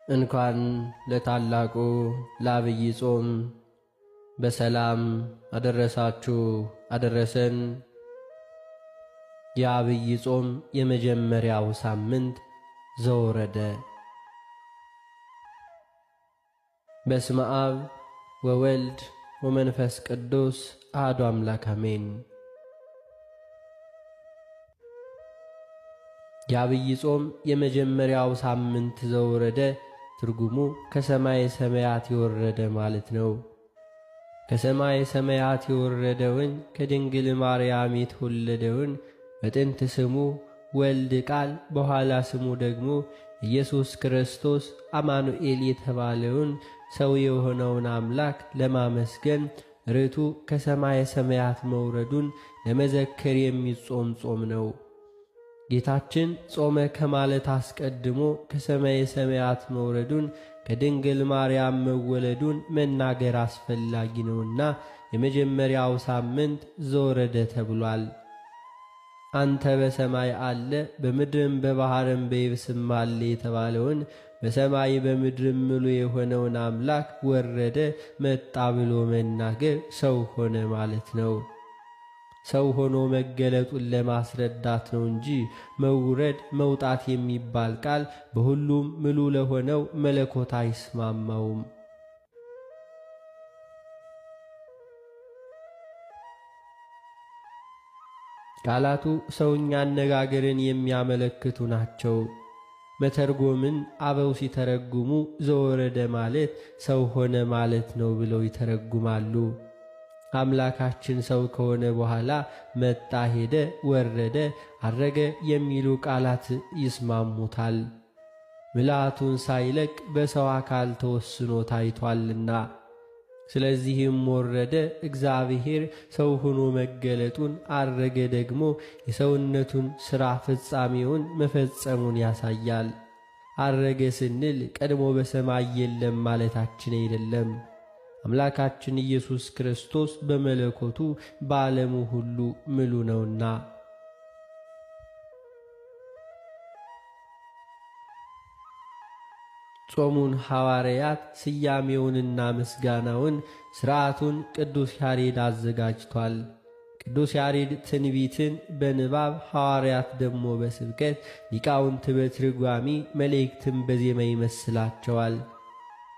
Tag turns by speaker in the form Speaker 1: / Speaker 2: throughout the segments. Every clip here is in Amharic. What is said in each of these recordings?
Speaker 1: እንኳን ለታላቁ ለዐቢይ ጾም በሰላም አደረሳችሁ አደረሰን። የዐቢይ ጾም የመጀመሪያው ሳምንት ዘወረደ። በስመ አብ ወወልድ ወመንፈስ ቅዱስ አሐዱ አምላክ አሜን። የዐቢይ ጾም የመጀመሪያው ሳምንት ዘወረደ ትርጉሙ ከሰማይ ሰማያት የወረደ ማለት ነው። ከሰማይ ሰማያት የወረደውን ከድንግል ማርያም የተወለደውን በጥንት ስሙ ወልድ ቃል በኋላ ስሙ ደግሞ ኢየሱስ ክርስቶስ አማኑኤል የተባለውን ሰው የሆነውን አምላክ ለማመስገን ርቱ ከሰማይ ሰማያት መውረዱን ለመዘከር የሚጾም ጾም ነው። ጌታችን ጾመ ከማለት አስቀድሞ ከሰማይ ሰማያት መውረዱን ከድንግል ማርያም መወለዱን መናገር አስፈላጊ ነውና የመጀመሪያው ሳምንት ዘወረደ ተብሏል። አንተ በሰማይ አለ በምድርም በባሕርም በየብስም አለ የተባለውን በሰማይ በምድርም ምሉ የሆነውን አምላክ ወረደ መጣ ብሎ መናገር ሰው ሆነ ማለት ነው። ሰው ሆኖ መገለጡን ለማስረዳት ነው እንጂ መውረድ መውጣት የሚባል ቃል በሁሉም ምሉ ለሆነው መለኮት አይስማማውም። ቃላቱ ሰውኛ አነጋገርን የሚያመለክቱ ናቸው። መተርጎምን አበው ሲተረጉሙ ዘወረደ ማለት ሰው ሆነ ማለት ነው ብለው ይተረጉማሉ። አምላካችን ሰው ከሆነ በኋላ መጣ፣ ሄደ፣ ወረደ፣ አረገ የሚሉ ቃላት ይስማሙታል። ምልአቱን ሳይለቅ በሰው አካል ተወስኖ ታይቷልና። ስለዚህም ወረደ እግዚአብሔር ሰው ሆኖ መገለጡን፣ አረገ ደግሞ የሰውነቱን ሥራ ፍጻሜውን መፈጸሙን ያሳያል። አረገ ስንል ቀድሞ በሰማይ የለም ማለታችን አይደለም። አምላካችን ኢየሱስ ክርስቶስ በመለኮቱ በዓለሙ ሁሉ ምሉ ነውና። ጾሙን ሐዋርያት ስያሜውንና ምስጋናውን ሥርዓቱን ቅዱስ ያሬድ አዘጋጅቷል። ቅዱስ ያሬድ ትንቢትን በንባብ ሐዋርያት ደግሞ በስብከት ሊቃውንት በትርጓሚ መላእክትን በዜማ ይመስላቸዋል።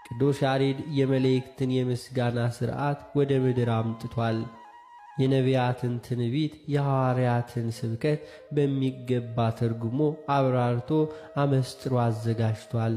Speaker 1: ቅዱስ ያሬድ የመላእክትን የምስጋና ሥርዓት ወደ ምድር አምጥቷል። የነቢያትን ትንቢት የሐዋርያትን ስብከት በሚገባ ተርጉሞ አብራርቶ አመስጥሮ አዘጋጅቷል።